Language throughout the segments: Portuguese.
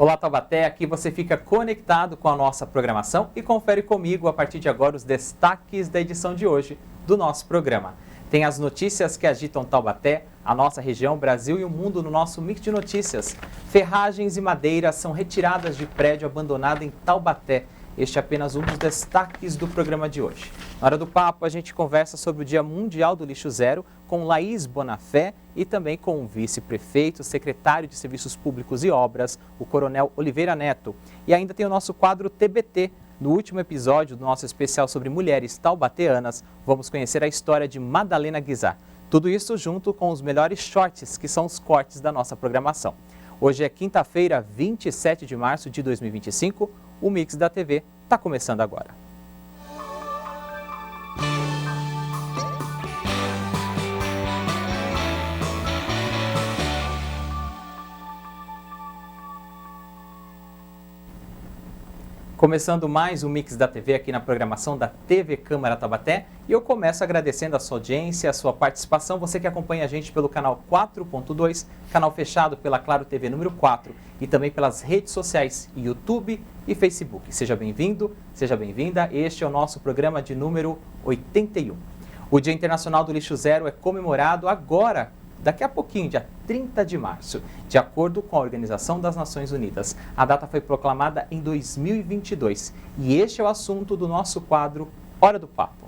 Olá Taubaté, aqui você fica conectado com a nossa programação e confere comigo a partir de agora os destaques da edição de hoje do nosso programa. Tem as notícias que agitam Taubaté, a nossa região, Brasil e o mundo no nosso mix de notícias. Ferragens e madeiras são retiradas de prédio abandonado em Taubaté. Este é apenas um dos destaques do programa de hoje. Na hora do papo, a gente conversa sobre o Dia Mundial do Lixo Zero com Laís Bonafé e também com o vice-prefeito, secretário de Serviços Públicos e Obras, o Coronel Oliveira Neto. E ainda tem o nosso quadro TBT. No último episódio do nosso especial sobre mulheres taubateanas, vamos conhecer a história de Madalena Guizar. Tudo isso junto com os melhores shorts, que são os cortes da nossa programação. Hoje é quinta-feira, 27 de março de 2025. O Mix da TV está começando agora. Começando mais um Mix da TV aqui na programação da TV Câmara Taubaté. E eu começo agradecendo a sua audiência, a sua participação, você que acompanha a gente pelo canal 4.2, canal fechado pela Claro TV número 4 e também pelas redes sociais YouTube e Facebook. Seja bem-vindo, seja bem-vinda. Este é o nosso programa de número 81. O Dia Internacional do Lixo Zero é comemorado agora, daqui a pouquinho, dia 30 de março, de acordo com a Organização das Nações Unidas. A data foi proclamada em 2022 e este é o assunto do nosso quadro Hora do Papo.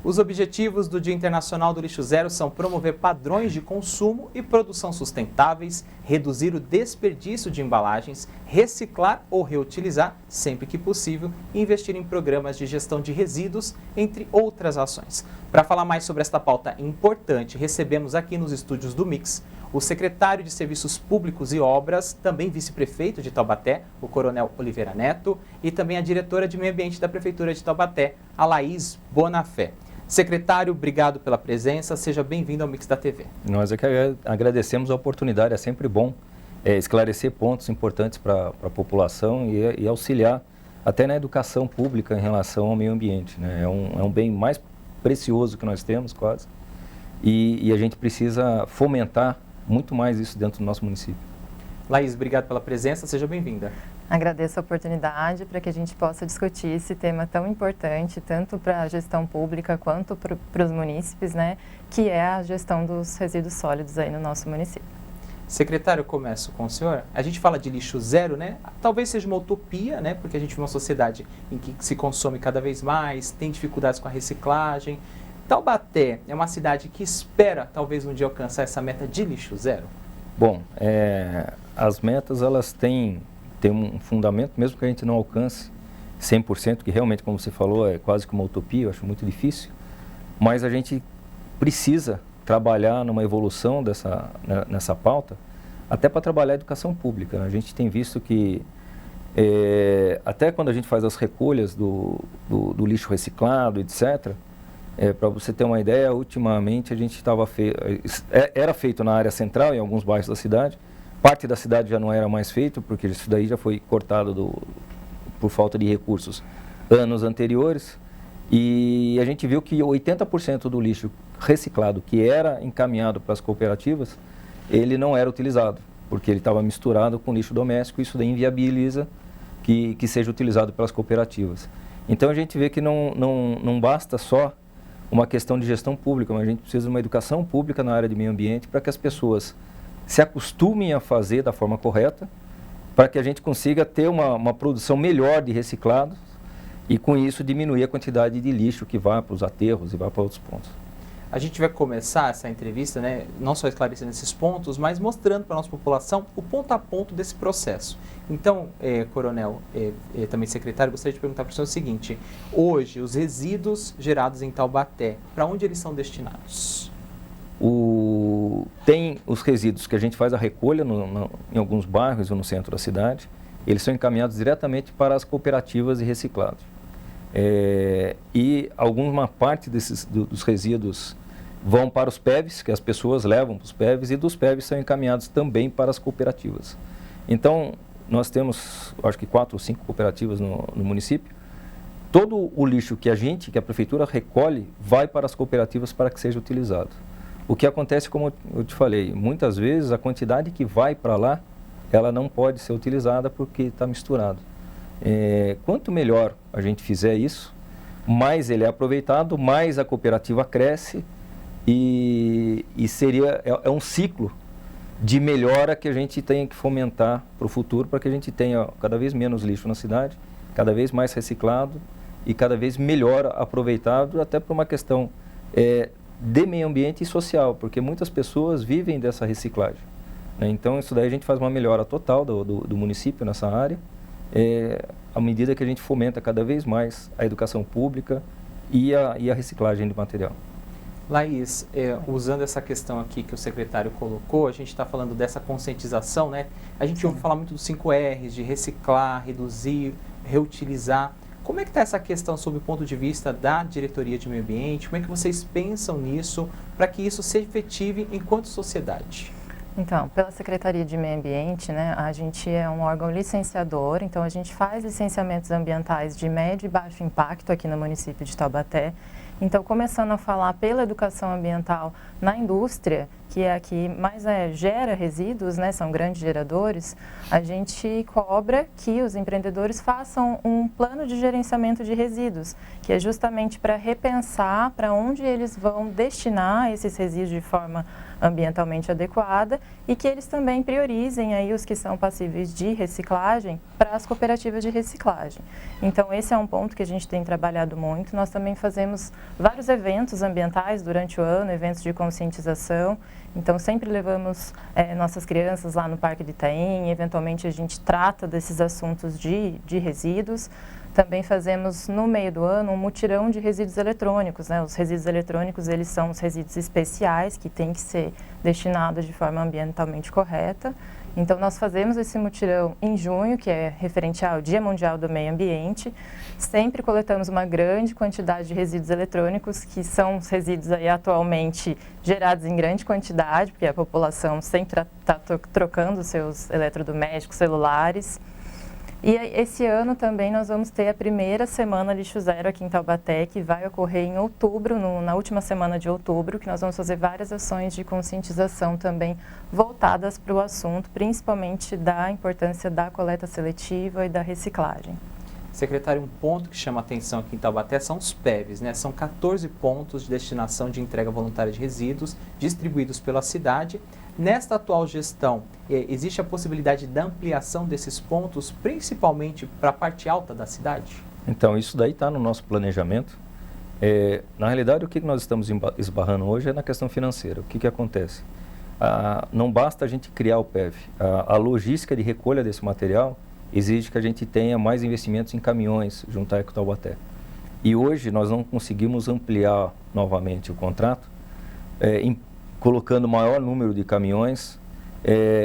Os objetivos do Dia Internacional do Lixo Zero são promover padrões de consumo e produção sustentáveis, reduzir o desperdício de embalagens, reciclar ou reutilizar sempre que possível e investir em programas de gestão de resíduos, entre outras ações. Para falar mais sobre esta pauta importante, recebemos aqui nos estúdios do Mix o secretário de Serviços Públicos e Obras, também vice-prefeito de Taubaté, o Coronel Oliveira Neto, e também a diretora de Meio Ambiente da Prefeitura de Taubaté, a Laís Bonafé. Secretário, obrigado pela presença, seja bem-vindo ao Mix da TV. Nós é que agradecemos a oportunidade, é sempre bom esclarecer pontos importantes para a população e auxiliar até na educação pública em relação ao meio ambiente, né? É um bem mais precioso que nós temos, quase, e a gente precisa fomentar muito mais isso dentro do nosso município. Laís, obrigado pela presença, seja bem-vinda. Agradeço a oportunidade para que a gente possa discutir esse tema tão importante, tanto para a gestão pública quanto para os munícipes, né, que é a gestão dos resíduos sólidos aí no nosso município. Secretário, eu começo com o senhor. A gente fala de lixo zero, né? Talvez seja uma utopia, né? Porque a gente vive uma sociedade em que se consome cada vez mais, tem dificuldades com a reciclagem. Taubaté é uma cidade que espera, talvez um dia, alcançar essa meta de lixo zero? Bom, as metas, elas têm um fundamento, mesmo que a gente não alcance 100%, que realmente, como você falou, é quase que uma utopia, eu acho muito difícil, mas a gente precisa trabalhar numa evolução nessa pauta, até para trabalhar a educação pública, né? A gente tem visto que, até quando a gente faz as recolhas do lixo reciclado, etc., para você ter uma ideia, ultimamente a gente era feito na área central, em alguns bairros da cidade. Parte da cidade já não era mais feito, porque isso daí já foi cortado por falta de recursos anos anteriores. E a gente viu que 80% do lixo reciclado que era encaminhado para as cooperativas, ele não era utilizado, porque ele estava misturado com lixo doméstico, e isso daí inviabiliza que seja utilizado pelas cooperativas. Então a gente vê que não basta só uma questão de gestão pública, mas a gente precisa de uma educação pública na área de meio ambiente para que as pessoas se acostumem a fazer da forma correta, para que a gente consiga ter uma produção melhor de reciclados e, com isso, diminuir a quantidade de lixo que vai para os aterros e vai para outros pontos. A gente vai começar essa entrevista, né, não só esclarecendo esses pontos, mas mostrando para a nossa população o ponto a ponto desse processo. Então, Coronel, também secretário, gostaria de perguntar para o senhor o seguinte: hoje, os resíduos gerados em Taubaté, para onde eles são destinados? Tem os resíduos que a gente faz a recolha em alguns bairros ou no centro da cidade, eles são encaminhados diretamente para as cooperativas de reciclado. E alguma parte dos resíduos vão para os PEVs, que as pessoas levam para os PEVs, e dos PEVs são encaminhados também para as cooperativas. Então, nós temos, acho que 4 ou 5 cooperativas no município. Todo o lixo que a prefeitura recolhe, vai para as cooperativas para que seja utilizado. O que acontece, como eu te falei, muitas vezes a quantidade que vai para lá, ela não pode ser utilizada porque está misturado. Quanto melhor a gente fizer isso, mais ele é aproveitado, mais a cooperativa cresce e é um ciclo de melhora que a gente tem que fomentar para o futuro, para que a gente tenha cada vez menos lixo na cidade, cada vez mais reciclado e cada vez melhor aproveitado, até por uma questão de meio ambiente e social, porque muitas pessoas vivem dessa reciclagem, né? Então, isso daí a gente faz uma melhora total do município nessa área, à medida que a gente fomenta cada vez mais a educação pública e a reciclagem de material. Laís, usando essa questão aqui que o secretário colocou, a gente está falando dessa conscientização, né? A gente ouve falar muito dos 5 R's, de reciclar, reduzir, reutilizar. Como é que está essa questão sob o ponto de vista da diretoria de meio ambiente? Como é que vocês pensam nisso para que isso se efetive enquanto sociedade? Então, pela Secretaria de Meio Ambiente, né, a gente é um órgão licenciador, então a gente faz licenciamentos ambientais de médio e baixo impacto aqui no município de Taubaté. Então, começando a falar pela educação ambiental na indústria, que é a que mais gera resíduos, né, são grandes geradores, a gente cobra que os empreendedores façam um plano de gerenciamento de resíduos, que é justamente para repensar para onde eles vão destinar esses resíduos de forma ambientalmente adequada e que eles também priorizem aí os que são passíveis de reciclagem para as cooperativas de reciclagem. Então, esse é um ponto que a gente tem trabalhado muito. Nós também fazemos vários eventos ambientais durante o ano, eventos de conscientização. Então, sempre levamos nossas crianças lá no Parque de Itaim, eventualmente a gente trata desses assuntos de resíduos. Também fazemos, no meio do ano, um mutirão de resíduos eletrônicos, né? Os resíduos eletrônicos, eles são os resíduos especiais que têm que ser destinados de forma ambientalmente correta. Então, nós fazemos esse mutirão em junho, que é referente ao Dia Mundial do Meio Ambiente. Sempre coletamos uma grande quantidade de resíduos eletrônicos, que são os resíduos aí atualmente gerados em grande quantidade, porque a população sempre está trocando seus eletrodomésticos, celulares. E esse ano também nós vamos ter a primeira semana Lixo Zero aqui em Taubaté, que vai ocorrer em outubro, na última semana de outubro, que nós vamos fazer várias ações de conscientização também voltadas para o assunto, principalmente da importância da coleta seletiva e da reciclagem. Secretário, um ponto que chama a atenção aqui em Taubaté são os PEVs, né? São 14 pontos de destinação de entrega voluntária de resíduos distribuídos pela cidade. Nesta atual gestão, existe a possibilidade da ampliação desses pontos, principalmente para a parte alta da cidade? Então, isso daí está no nosso planejamento. Na realidade, o que nós estamos esbarrando hoje é na questão financeira. O que acontece? Não basta a gente criar o PEV. A logística de recolha desse material exige que a gente tenha mais investimentos em caminhões junto à Ecotaubaté. E hoje nós não conseguimos ampliar novamente o contrato, colocando maior número de caminhões,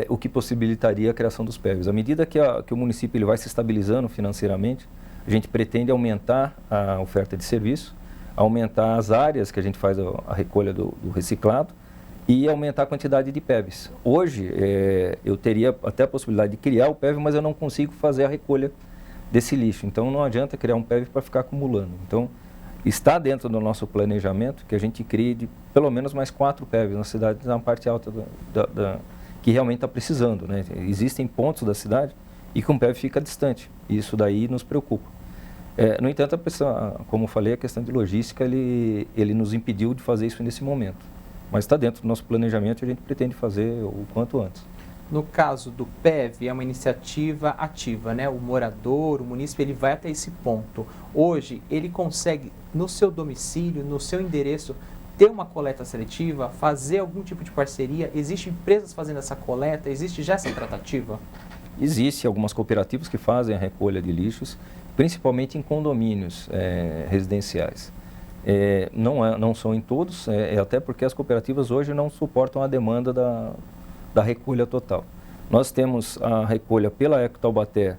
o que possibilitaria a criação dos PEVs. À medida que o município ele vai se estabilizando financeiramente, a gente pretende aumentar a oferta de serviço, aumentar as áreas que a gente faz a recolha do reciclado e aumentar a quantidade de PEVs. Hoje, eu teria até a possibilidade de criar o PEV, mas eu não consigo fazer a recolha desse lixo. Então, não adianta criar um PEV para ficar acumulando. Então, está dentro do nosso planejamento que a gente crie pelo menos mais 4 PEVs na cidade, na parte alta que realmente está precisando, né? Existem pontos da cidade e que um PEV fica distante. E isso daí nos preocupa. No entanto, como eu falei, a questão de logística, ele nos impediu de fazer isso nesse momento. Mas está dentro do nosso planejamento e a gente pretende fazer o quanto antes. No caso do PEV, é uma iniciativa ativa, né? O morador, o munícipe, ele vai até esse ponto. Hoje, ele consegue, no seu domicílio, no seu endereço, ter uma coleta seletiva, fazer algum tipo de parceria? Existem empresas fazendo essa coleta? Existe já essa tratativa? Existem algumas cooperativas que fazem a recolha de lixos, principalmente em condomínios residenciais. Não são em todos, até porque as cooperativas hoje não suportam a demanda da recolha total. Nós temos a recolha pela Ecotaubaté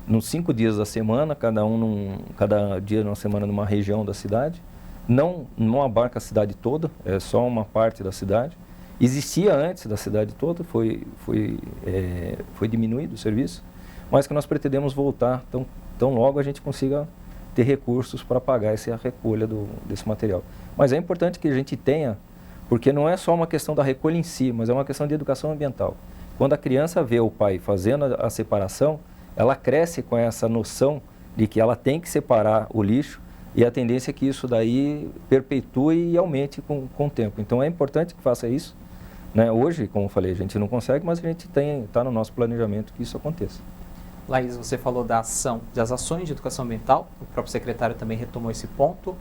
nos 5 dias da semana, cada dia na semana numa região da cidade. Não abarca a cidade toda, é só uma parte da cidade. Existia antes da cidade toda, foi diminuído o serviço, mas que nós pretendemos voltar tão logo a gente consiga ter recursos para pagar essa recolha desse material. Mas é importante que a gente tenha Porque não é só uma questão da recolha em si, mas é uma questão de educação ambiental. Quando a criança vê o pai fazendo a separação, ela cresce com essa noção de que ela tem que separar o lixo e a tendência é que isso daí perpetue e aumente com o tempo. Então é importante que faça isso, né? Hoje, como eu falei, a gente não consegue, mas a gente está no nosso planejamento que isso aconteça. Laís, você falou das ações de educação ambiental, o próprio secretário também retomou esse ponto,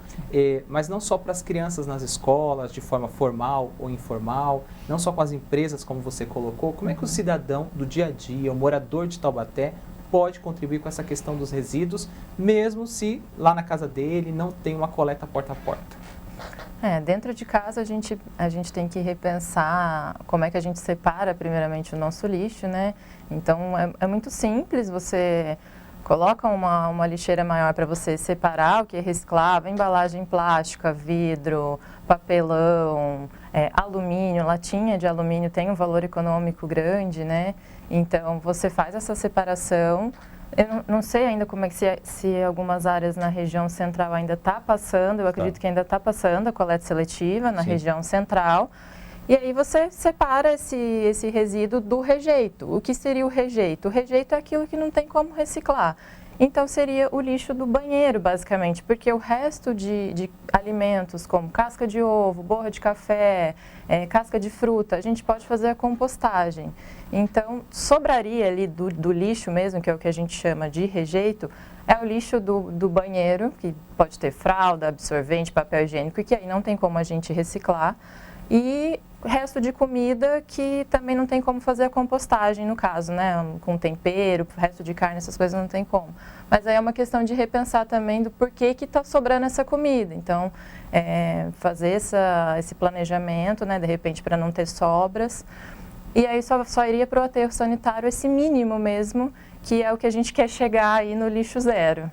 mas não só para as crianças nas escolas, de forma formal ou informal, não só com as empresas, como você colocou, como é que o cidadão do dia a dia, o morador de Taubaté, pode contribuir com essa questão dos resíduos, mesmo se lá na casa dele não tem uma coleta porta a porta? Dentro de casa a gente tem que repensar como é que a gente separa primeiramente o nosso lixo, né? Então é muito simples, você coloca uma lixeira maior para você separar o que é reciclável, embalagem plástica, vidro, papelão, alumínio, latinha de alumínio tem um valor econômico grande, né? Então você faz essa separação. Eu não sei ainda como é que se algumas áreas na região central ainda está passando, eu acredito que ainda está passando a coleta seletiva na região central. E aí você separa esse resíduo do rejeito. O que seria o rejeito? O rejeito é aquilo que não tem como reciclar. Então seria o lixo do banheiro, basicamente, porque o resto de alimentos, como casca de ovo, borra de café, casca de fruta, a gente pode fazer a compostagem. Então, sobraria ali do lixo mesmo, que é o que a gente chama de rejeito, é o lixo do banheiro, que pode ter fralda, absorvente, papel higiênico, que aí não tem como a gente reciclar. E resto de comida que também não tem como fazer a compostagem, no caso, né? Com tempero, resto de carne, essas coisas não tem como. Mas aí é uma questão de repensar também do porquê que está sobrando essa comida. Então, fazer esse planejamento, né? De repente, para não ter sobras. E aí só iria para o aterro sanitário esse mínimo mesmo, que é o que a gente quer chegar aí no lixo zero.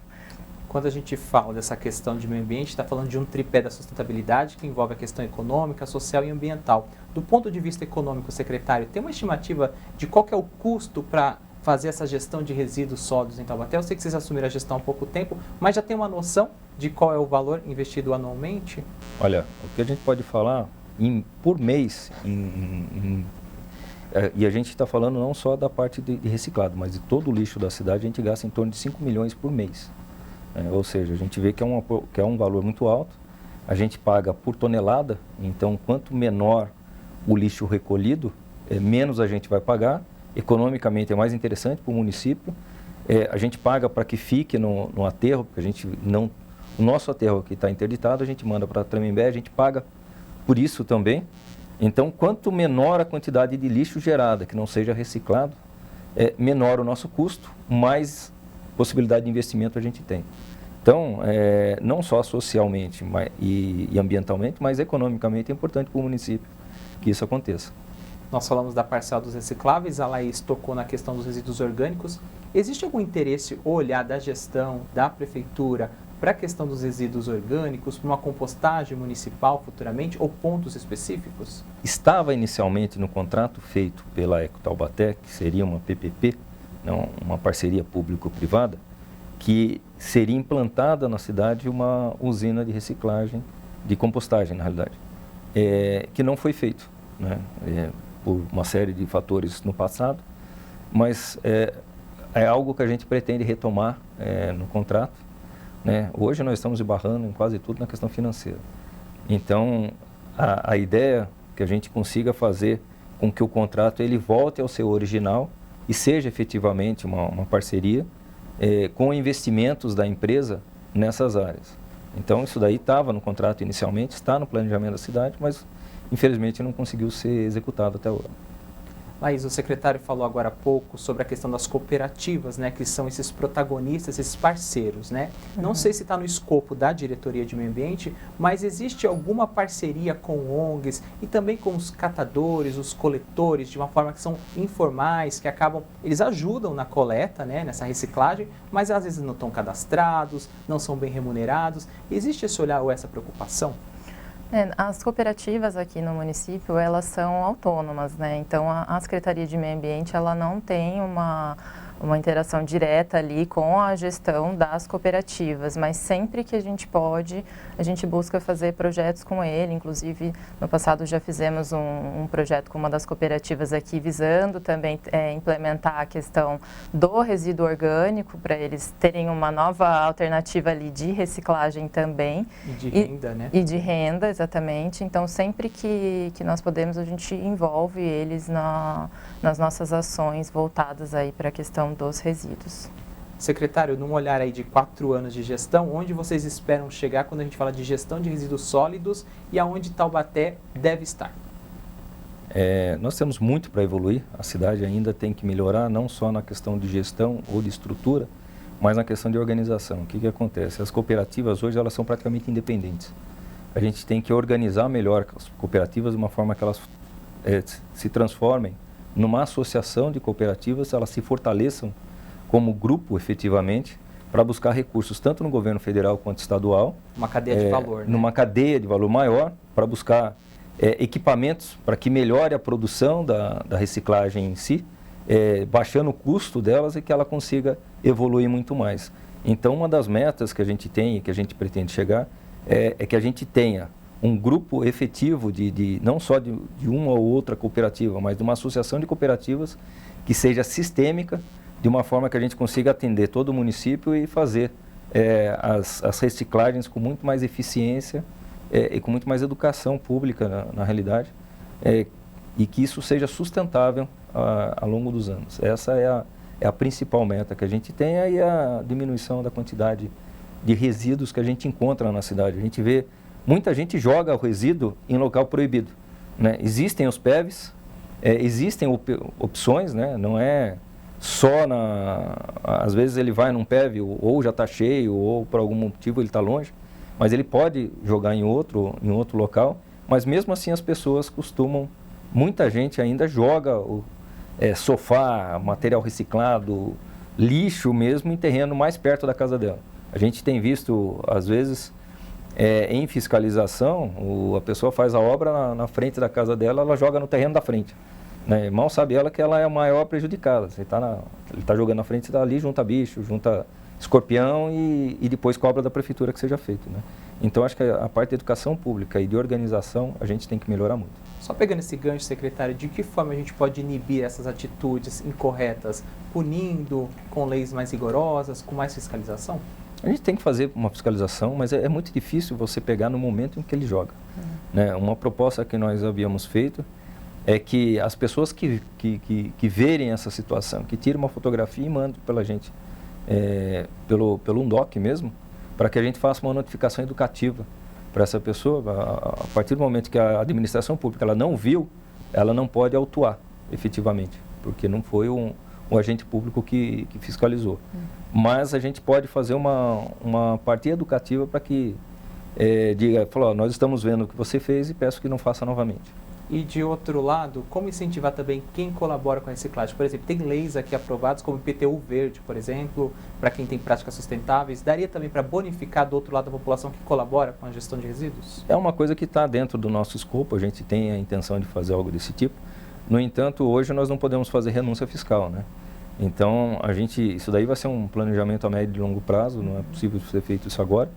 Quando a gente fala dessa questão de meio ambiente, está falando de um tripé da sustentabilidade que envolve a questão econômica, social e ambiental. Do ponto de vista econômico, secretário, tem uma estimativa de qual que é o custo para fazer essa gestão de resíduos sólidos em Taubaté? Eu sei que vocês assumiram a gestão há pouco tempo, mas já tem uma noção de qual é o valor investido anualmente? Olha, o que a gente pode falar por mês, e a gente está falando não só da parte de reciclado, mas de todo o lixo da cidade, a gente gasta em torno de 5 milhões por mês. Ou seja, a gente vê que é um valor muito alto, a gente paga por tonelada, então quanto menor o lixo recolhido, menos a gente vai pagar, economicamente é mais interessante para o município, a gente paga para que fique no aterro, porque a gente não, o nosso aterro que está interditado, a gente manda para Tremembé, a gente paga por isso também. Então, quanto menor a quantidade de lixo gerada, que não seja reciclado, menor o nosso custo, mais possibilidade de investimento a gente tem. Então, não só socialmente e ambientalmente, mas economicamente é importante para o município que isso aconteça. Nós falamos da parcela dos recicláveis, a Laís tocou na questão dos resíduos orgânicos. Existe algum interesse ou olhar da gestão, da prefeitura, para a questão dos resíduos orgânicos, para uma compostagem municipal futuramente, ou pontos específicos? Estava inicialmente no contrato feito pela Eco Taubaté, que seria uma PPP, não, uma parceria público-privada, que seria implantada na cidade uma usina de reciclagem, de compostagem, na realidade, que não foi feito, né? Por uma série de fatores no passado, mas é algo que a gente pretende retomar no contrato, né? Hoje nós estamos esbarrando em quase tudo na questão financeira. Então, a ideia é que a gente consiga fazer com que o contrato ele volte ao seu original e seja efetivamente uma parceria com investimentos da empresa nessas áreas. Então, isso daí estava no contrato inicialmente, está no planejamento da cidade, mas infelizmente não conseguiu ser executado até agora. Laís, o secretário falou agora há pouco sobre a questão das cooperativas, né, que são esses protagonistas, esses parceiros, né? Não sei se está no escopo da Diretoria de Meio Ambiente, mas existe alguma parceria com ONGs e também com os catadores, os coletores, de uma forma que são informais, que eles ajudam na coleta, né, nessa reciclagem, mas às vezes não estão cadastrados, não são bem remunerados. Existe esse olhar ou essa preocupação? As cooperativas aqui no município, elas são autônomas, né? Então, a Secretaria de Meio Ambiente, ela não tem uma uma interação direta ali com a gestão das cooperativas, mas sempre que a gente pode, a gente busca fazer projetos com ele. Inclusive, no passado já fizemos um projeto com uma das cooperativas aqui, visando também implementar a questão do resíduo orgânico, para eles terem uma nova alternativa ali de reciclagem também. E de renda, né? E de renda, exatamente. Então, sempre que nós podemos, a gente envolve eles nas nossas ações voltadas aí para a questão dos resíduos. Secretário, num olhar aí de 4 anos de gestão, onde vocês esperam chegar quando a gente fala de gestão de resíduos sólidos e aonde Taubaté deve estar? Nós temos muito para evoluir, a cidade ainda tem que melhorar, não só na questão de gestão ou de estrutura, mas na questão de organização. O que acontece? As cooperativas hoje elas são praticamente independentes. A gente tem que organizar melhor as cooperativas de uma forma que elas se transformem numa associação de cooperativas, elas se fortaleçam como grupo efetivamente para buscar recursos tanto no governo federal quanto estadual. Uma cadeia de valor, né? Numa cadeia de valor maior, para buscar equipamentos para que melhore a produção da reciclagem em si, baixando o custo delas e que ela consiga evoluir muito mais. Então, uma das metas que a gente tem e que a gente pretende chegar é que a gente tenha um grupo efetivo não só de uma ou outra cooperativa, mas de uma associação de cooperativas que seja sistêmica, de uma forma que a gente consiga atender todo o município e fazer as reciclagens com muito mais eficiência e com muito mais educação pública na realidade, e que isso seja sustentável ao longo dos anos. Essa é a principal meta que a gente tem, e a diminuição da quantidade de resíduos que a gente encontra na cidade. A gente vê muita gente joga o resíduo em local proibido, né? Existem os PEVs, existem opções, né? Não é só às vezes ele vai num PEV ou já está cheio ou por algum motivo ele está longe, mas ele pode jogar em outro local, mas mesmo assim as pessoas muita gente ainda joga sofá, material reciclado, lixo mesmo em terreno mais perto da casa dela. A gente tem visto, às vezes, em fiscalização, a pessoa faz a obra na frente da casa dela, ela joga no terreno da frente. Né? Mal sabe ela que ela é a maior prejudicada. Ele está jogando na frente, está ali, junta bicho, junta escorpião e depois cobra da prefeitura que seja feito. Né? Então, acho que a parte de educação pública e de organização, a gente tem que melhorar muito. Só pegando esse gancho, secretário, de que forma a gente pode inibir essas atitudes incorretas? Punindo com leis mais rigorosas, com mais fiscalização? A gente tem que fazer uma fiscalização, mas é muito difícil você pegar no momento em que ele joga. Né? Uma proposta que nós havíamos feito é que as pessoas que verem essa situação, que tirem uma fotografia e mandem pela gente, pelo UNDOC mesmo, para que a gente faça uma notificação educativa para essa pessoa. A partir do momento que a administração pública ela não viu, ela não pode autuar efetivamente, porque não foi um agente público que fiscalizou. Mas a gente pode fazer uma parte educativa para que diga, nós estamos vendo o que você fez e peço que não faça novamente. E de outro lado, como incentivar também quem colabora com a reciclagem? Por exemplo, tem leis aqui aprovadas como IPTU verde, por exemplo, para quem tem práticas sustentáveis. Daria também para bonificar do outro lado a população que colabora com a gestão de resíduos? É uma coisa que está dentro do nosso escopo, a gente tem a intenção de fazer algo desse tipo. No entanto, hoje nós não podemos fazer renúncia fiscal, né? Então, isso daí vai ser um planejamento a médio e longo prazo, não é possível ser feito isso agora,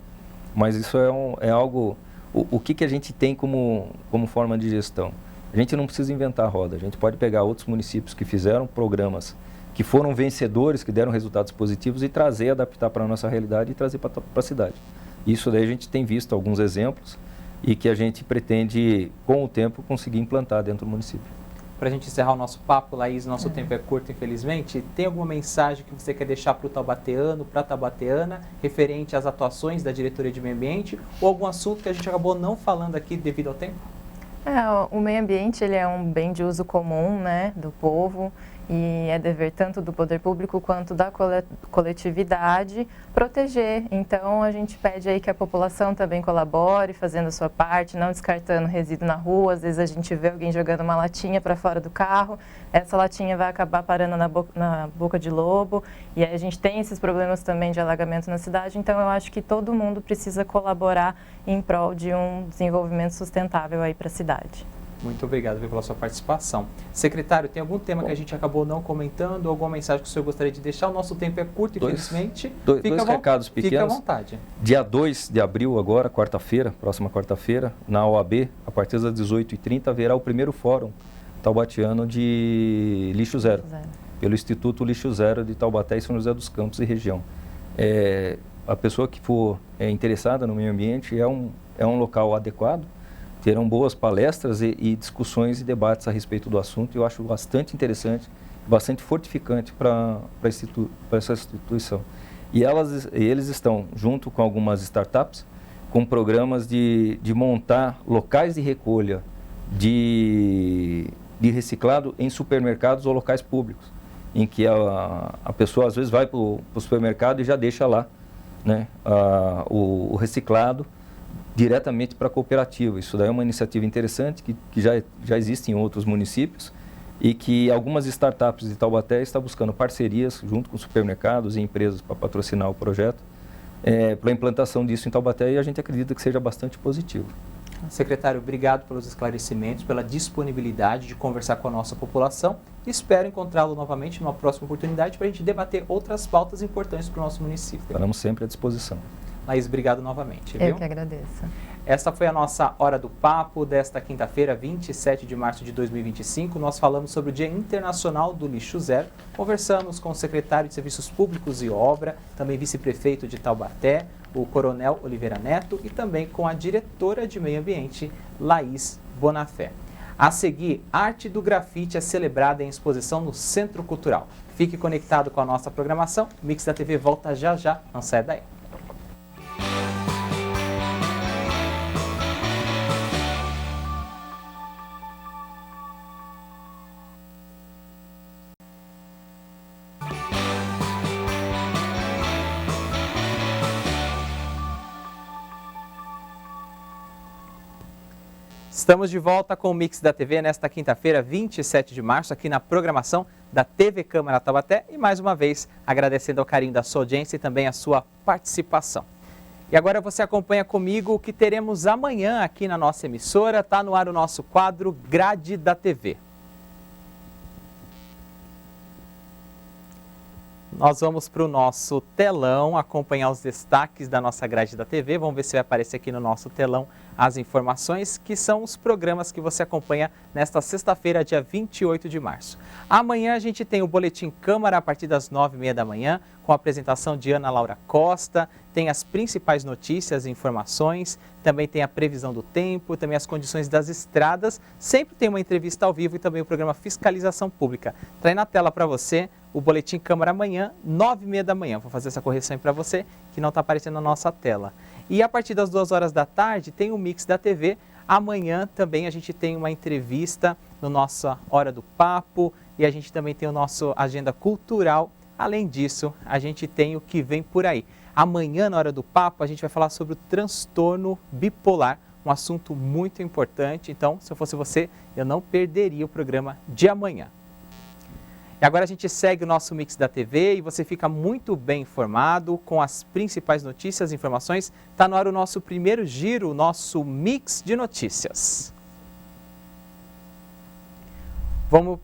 mas isso é algo... O que a gente tem como forma de gestão? A gente não precisa inventar a roda, a gente pode pegar outros municípios que fizeram programas, que foram vencedores, que deram resultados positivos e trazer, adaptar para a nossa realidade e trazer para a cidade. Isso daí a gente tem visto alguns exemplos e que a gente pretende, com o tempo, conseguir implantar dentro do município. Para a gente encerrar o nosso papo, Laís, nosso tempo é curto, infelizmente. Tem alguma mensagem que você quer deixar para o taubateano, para a taubateana, referente às atuações da Diretoria de Meio Ambiente, ou algum assunto que a gente acabou não falando aqui devido ao tempo? O meio ambiente ele é um bem de uso comum, né, do povo, e é dever tanto do poder público quanto da coletividade proteger. Então, a gente pede aí que a população também colabore, fazendo a sua parte, não descartando resíduo na rua. Às vezes a gente vê alguém jogando uma latinha para fora do carro, essa latinha vai acabar parando na boca de lobo, e aí a gente tem esses problemas também de alagamento na cidade. Então, eu acho que todo mundo precisa colaborar em prol de um desenvolvimento sustentável aí para a cidade. Muito obrigado pela sua participação. Secretário, tem algum tema que a gente acabou não comentando, alguma mensagem que o senhor gostaria de deixar? O nosso tempo é curto, infelizmente. Dois recados pequenos. Fique à vontade. Dia 2 de abril, agora, quarta-feira, próxima quarta-feira, na OAB, a partir das 18h30, haverá o primeiro fórum taubatiano de lixo zero, pelo Instituto Lixo Zero de Taubaté e São José dos Campos e região. A pessoa que for interessada no meio ambiente é um local adequado, terão boas palestras e discussões e debates a respeito do assunto, e eu acho bastante interessante, bastante fortificante para essa instituição. E eles estão, junto com algumas startups, com programas de montar locais de recolha de reciclado em supermercados ou locais públicos, em que a pessoa às vezes vai para o supermercado e já deixa lá, né, o reciclado diretamente para a cooperativa. Isso daí é uma iniciativa interessante que já existe em outros municípios e que algumas startups de Taubaté estão buscando parcerias junto com supermercados e empresas para patrocinar o projeto para a implantação disso em Taubaté, e a gente acredita que seja bastante positivo. Secretário, obrigado pelos esclarecimentos, pela disponibilidade de conversar com a nossa população. Espero encontrá-lo novamente numa próxima oportunidade para a gente debater outras pautas importantes para o nosso município. Estaremos sempre à disposição. Laís, obrigado novamente. Eu que agradeço. Esta foi a nossa Hora do Papo desta quinta-feira, 27 de março de 2025. Nós falamos sobre o Dia Internacional do Lixo Zero. Conversamos com o secretário de Serviços Públicos e Obra, também vice-prefeito de Taubaté, o Coronel Oliveira Neto, e também com a diretora de Meio Ambiente, Laís Bonafé. A seguir, Arte do Grafite é celebrada em exposição no Centro Cultural. Fique conectado com a nossa programação. O Mix da TV volta já já. Não sai daí. Estamos de volta com o Mix da TV nesta quinta-feira, 27 de março, aqui na programação da TV Câmara Taubaté. E mais uma vez, agradecendo ao carinho da sua audiência e também a sua participação. E agora você acompanha comigo o que teremos amanhã aqui na nossa emissora. Está no ar o nosso quadro Grade da TV. Nós vamos para o nosso telão acompanhar os destaques da nossa grade da TV. Vamos ver se vai aparecer aqui no nosso telão as informações, que são os programas que você acompanha nesta sexta-feira, dia 28 de março. Amanhã a gente tem o Boletim Câmara a partir das 9h30 da manhã, com a apresentação de Ana Laura Costa. Tem as principais notícias e informações, também tem a previsão do tempo, também as condições das estradas. Sempre tem uma entrevista ao vivo e também o programa Fiscalização Pública. Está aí na tela para você o Boletim Câmara amanhã, 9h30 da manhã. Vou fazer essa correção aí para você, que não está aparecendo na nossa tela. E a partir das 2h da tarde tem o Mix da TV. Amanhã também a gente tem uma entrevista no nossa Hora do Papo e a gente também tem o nosso Agenda Cultural. Além disso, a gente tem o que vem por aí. Amanhã, na Hora do Papo, a gente vai falar sobre o transtorno bipolar, um assunto muito importante. Então, se eu fosse você, eu não perderia o programa de amanhã. E agora a gente segue o nosso Mix da TV e você fica muito bem informado com as principais notícias e informações. Está no ar o nosso primeiro giro, o nosso Mix de Notícias. Vamos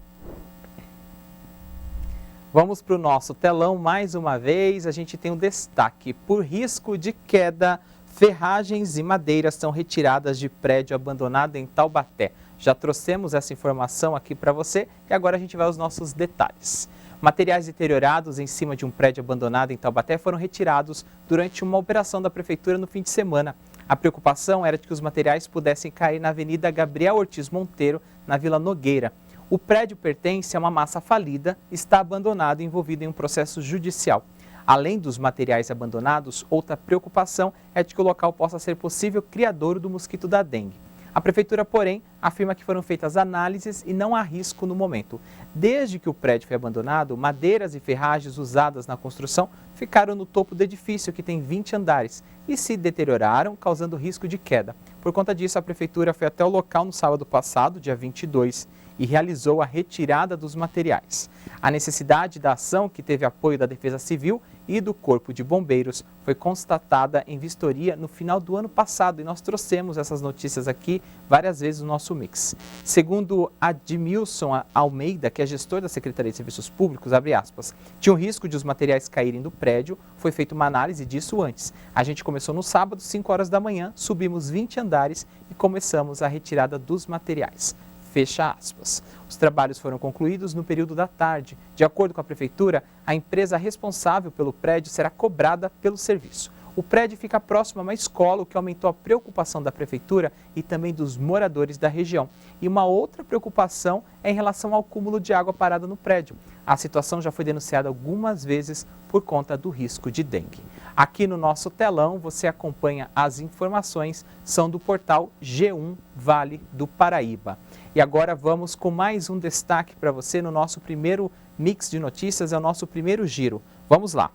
para o nosso telão mais uma vez. A gente tem um destaque. Por risco de queda, ferragens e madeiras são retiradas de prédio abandonado em Taubaté. Já trouxemos essa informação aqui para você e agora a gente vai aos nossos detalhes. Materiais deteriorados em cima de um prédio abandonado em Taubaté foram retirados durante uma operação da Prefeitura no fim de semana. A preocupação era de que os materiais pudessem cair na Avenida Gabriel Ortiz Monteiro, na Vila Nogueira. O prédio pertence a uma massa falida e está abandonado e envolvido em um processo judicial. Além dos materiais abandonados, outra preocupação é de que o local possa ser possível criadouro do mosquito da dengue. A Prefeitura, porém, afirma que foram feitas análises e não há risco no momento. Desde que o prédio foi abandonado, madeiras e ferragens usadas na construção ficaram no topo do edifício, que tem 20 andares, e se deterioraram, causando risco de queda. Por conta disso, a Prefeitura foi até o local no sábado passado, dia 22, e realizou a retirada dos materiais. A necessidade da ação, que teve apoio da Defesa Civil e do Corpo de Bombeiros, foi constatada em vistoria no final do ano passado e nós trouxemos essas notícias aqui várias vezes no nosso mix. Segundo Admilson Almeida, que é gestor da Secretaria de Serviços Públicos, abre aspas, tinha um risco de os materiais caírem do prédio, foi feita uma análise disso antes. A gente começou no sábado, 5 horas da manhã, subimos 20 andares e começamos a retirada dos materiais. Fecha aspas. Os trabalhos foram concluídos no período da tarde. De acordo com a Prefeitura, a empresa responsável pelo prédio será cobrada pelo serviço. O prédio fica próximo a uma escola, o que aumentou a preocupação da Prefeitura e também dos moradores da região. E uma outra preocupação é em relação ao acúmulo de água parada no prédio. A situação já foi denunciada algumas vezes por conta do risco de dengue. Aqui no nosso telão você acompanha as informações, são do portal G1 Vale do Paraíba. E agora vamos com mais um destaque para você no nosso primeiro mix de notícias, é o nosso primeiro giro. Vamos lá.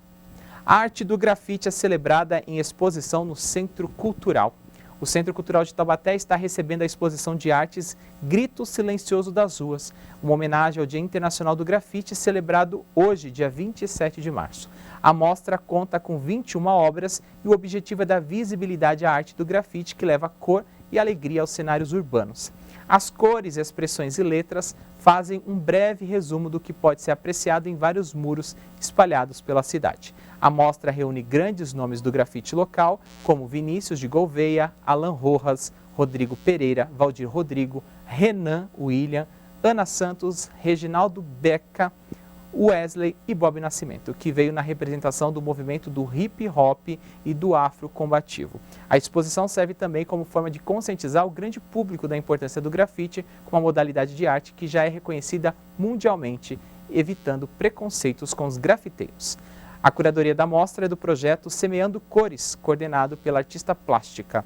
A arte do grafite é celebrada em exposição no Centro Cultural. O Centro Cultural de Taubaté está recebendo a exposição de artes Grito Silencioso das Ruas, uma homenagem ao Dia Internacional do Grafite, celebrado hoje, dia 27 de março. A mostra conta com 21 obras e o objetivo é dar visibilidade à arte do grafite, que leva cor e alegria aos cenários urbanos. As cores, expressões e letras fazem um breve resumo do que pode ser apreciado em vários muros espalhados pela cidade. A mostra reúne grandes nomes do grafite local, como Vinícius de Gouveia, Alan Rojas, Rodrigo Pereira, Valdir Rodrigo, Renan William, Ana Santos, Reginaldo Beca, Wesley e Bob Nascimento, que veio na representação do movimento do hip hop e do afro combativo. A exposição serve também como forma de conscientizar o grande público da importância do grafite, com uma modalidade de arte que já é reconhecida mundialmente, evitando preconceitos com os grafiteiros. A curadoria da mostra é do projeto Semeando Cores, coordenado pela artista plástica.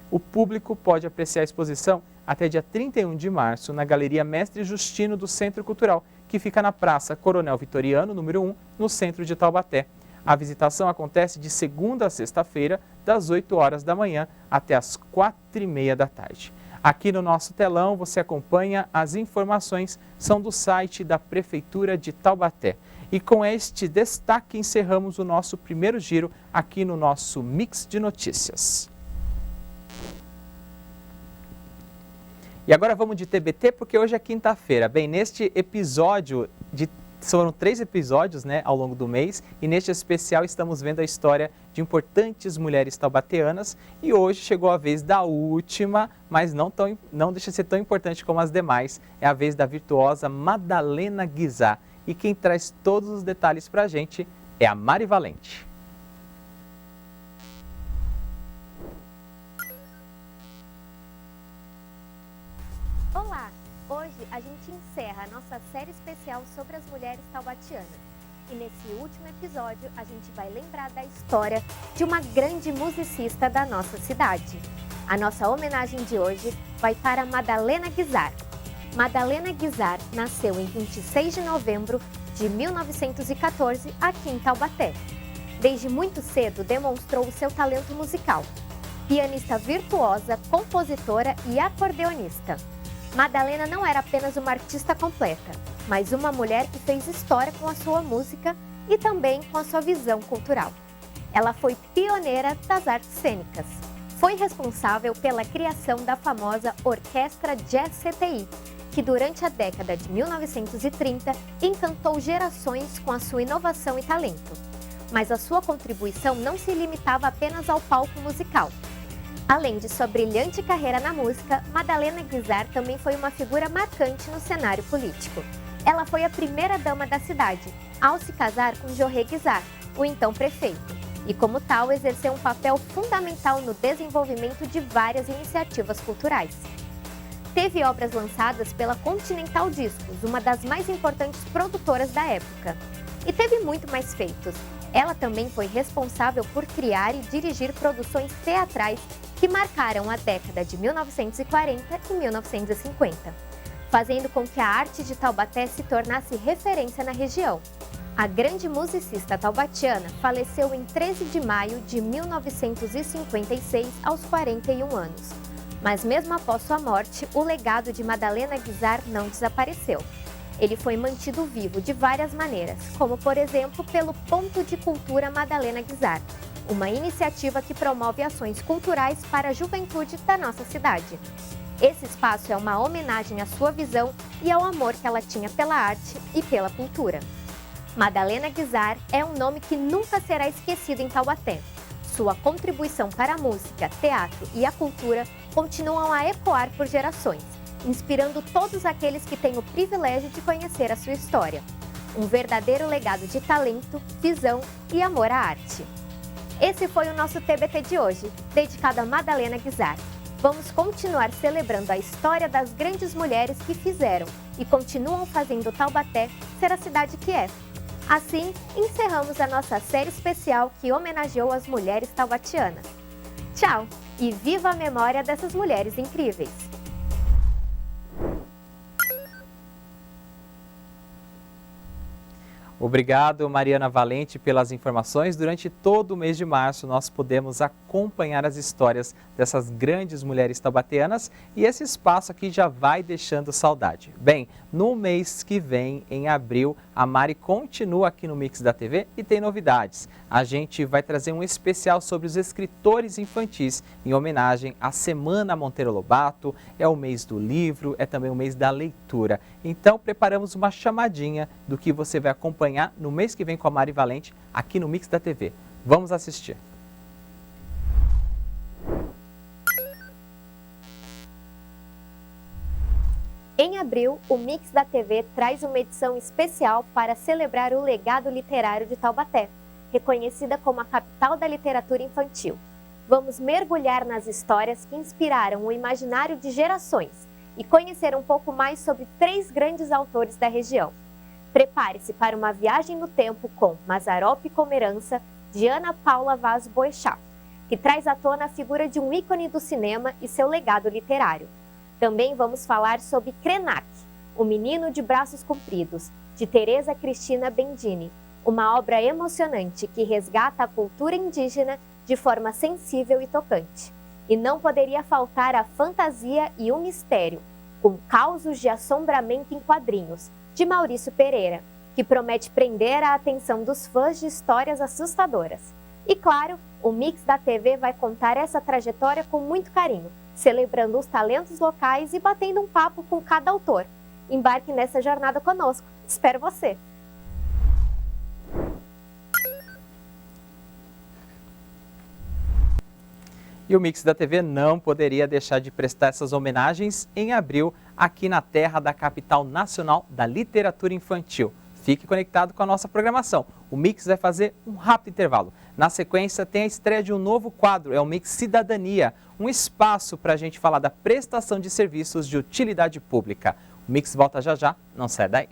O público pode apreciar a exposição até dia 31 de março na Galeria Mestre Justino do Centro Cultural, que fica na Praça Coronel Vitoriano, número 1, no centro de Taubaté. A visitação acontece de segunda a sexta-feira, das 8 horas da manhã até as 4h30 da tarde. Aqui no nosso telão você acompanha as informações, são do site da Prefeitura de Taubaté. E com este destaque encerramos o nosso primeiro giro aqui no nosso Mix de Notícias. E agora vamos de TBT, porque hoje é quinta-feira. Bem, neste episódio, foram 3 episódios, né, ao longo do mês, e neste especial estamos vendo a história de importantes mulheres taubateanas, e hoje chegou a vez da última, mas não deixa de ser tão importante como as demais, é a vez da virtuosa Madalena Guizar. E quem traz todos os detalhes para a gente é a Mari Valente. Olá! Hoje a gente encerra a nossa série especial sobre as mulheres taubatianas. E nesse último episódio a gente vai lembrar da história de uma grande musicista da nossa cidade. A nossa homenagem de hoje vai para Madalena Guizar. Madalena Guizar nasceu em 26 de novembro de 1914 aqui em Taubaté. Desde muito cedo demonstrou o seu talento musical. Pianista virtuosa, compositora e acordeonista. Madalena não era apenas uma artista completa, mas uma mulher que fez história com a sua música e também com a sua visão cultural. Ela foi pioneira das artes cênicas. Foi responsável pela criação da famosa Orquestra Jazz CTI, que durante a década de 1930 encantou gerações com a sua inovação e talento. Mas a sua contribuição não se limitava apenas ao palco musical. Além de sua brilhante carreira na música, Madalena Guizar também foi uma figura marcante no cenário político. Ela foi a primeira dama da cidade, ao se casar com Jorge Guizar, o então prefeito, e como tal exerceu um papel fundamental no desenvolvimento de várias iniciativas culturais. Teve obras lançadas pela Continental Discos, uma das mais importantes produtoras da época. E teve muito mais feitos. Ela também foi responsável por criar e dirigir produções teatrais que marcaram a década de 1940 e 1950, fazendo com que a arte de Taubaté se tornasse referência na região. A grande musicista taubatiana faleceu em 13 de maio de 1956, aos 41 anos. Mas mesmo após sua morte, o legado de Madalena Guizar não desapareceu. Ele foi mantido vivo de várias maneiras, como por exemplo pelo Ponto de Cultura Madalena Guizar, uma iniciativa que promove ações culturais para a juventude da nossa cidade. Esse espaço é uma homenagem à sua visão e ao amor que ela tinha pela arte e pela cultura. Madalena Guizar é um nome que nunca será esquecido em Taubaté. Sua contribuição para a música, teatro e a cultura continuam a ecoar por gerações, inspirando todos aqueles que têm o privilégio de conhecer a sua história. Um verdadeiro legado de talento, visão e amor à arte. Esse foi o nosso TBT de hoje, dedicado a Madalena Guizar. Vamos continuar celebrando a história das grandes mulheres que fizeram e continuam fazendo Taubaté ser a cidade que é. Assim, encerramos a nossa série especial que homenageou as mulheres taubatianas. Tchau e viva a memória dessas mulheres incríveis! Obrigado, Mariana Valente, pelas informações. Durante todo o mês de março, nós podemos acompanhar as histórias dessas grandes mulheres taubateanas e esse espaço aqui já vai deixando saudade. Bem, no mês que vem, em abril, a Mari continua aqui no Mix da TV e tem novidades. A gente vai trazer um especial sobre os escritores infantis, em homenagem à Semana Monteiro Lobato, é o mês do livro, é também o mês da leitura. Então, preparamos uma chamadinha do que você vai acompanhar no mês que vem com a Mari Valente, aqui no Mix da TV. Vamos assistir. Em abril, o Mix da TV traz uma edição especial para celebrar o legado literário de Taubaté, reconhecida como a capital da literatura infantil. Vamos mergulhar nas histórias que inspiraram o imaginário de gerações e conhecer um pouco mais sobre 3 grandes autores da região. Prepare-se para uma viagem no tempo com Mazzaropi como herança, de Ana Paula Vaz Boechat, que traz à tona a figura de um ícone do cinema e seu legado literário. Também vamos falar sobre Krenak, O Menino de Braços Compridos, de Teresa Cristina Bendini, uma obra emocionante que resgata a cultura indígena de forma sensível e tocante. E não poderia faltar a fantasia e o mistério, com Causos de Assombramento em Quadrinhos, de Maurício Pereira, que promete prender a atenção dos fãs de histórias assustadoras. E claro, o Mix da TV vai contar essa trajetória com muito carinho, celebrando os talentos locais e batendo um papo com cada autor. Embarque nessa jornada conosco. Espero você! E o Mix da TV não poderia deixar de prestar essas homenagens em abril, aqui na terra da capital nacional da literatura infantil. Fique conectado com a nossa programação. O Mix vai fazer um rápido intervalo. Na sequência, tem a estreia de um novo quadro, é o Mix Cidadania, um espaço para a gente falar da prestação de serviços de utilidade pública. O Mix volta já já, não sai daí.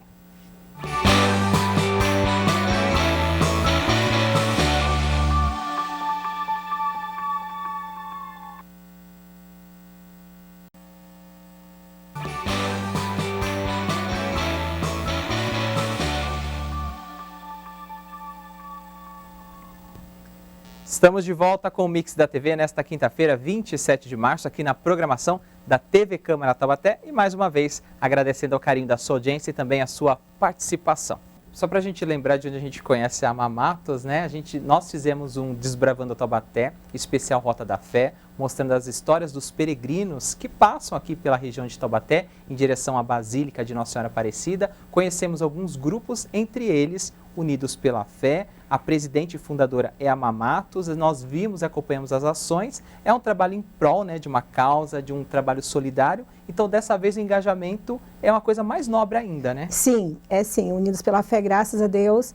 Estamos de volta com o Mix da TV nesta quinta-feira, 27 de março, aqui na programação da TV Câmara Taubaté e mais uma vez agradecendo ao carinho da sua audiência e também a sua participação. Só para a gente lembrar de onde a gente conhece a Mamatos, né? Nós fizemos um Desbravando Taubaté, especial Rota da Fé, mostrando as histórias dos peregrinos que passam aqui pela região de Taubaté em direção à Basílica de Nossa Senhora Aparecida. Conhecemos alguns grupos, entre eles Unidos pela Fé. A presidente e fundadora é a Mamatos. Nós vimos e acompanhamos as ações. É um trabalho em prol, né, de uma causa, de um trabalho solidário. Então, dessa vez, o engajamento é uma coisa mais nobre ainda, né? Sim, é sim. Unidos pela Fé, graças a Deus,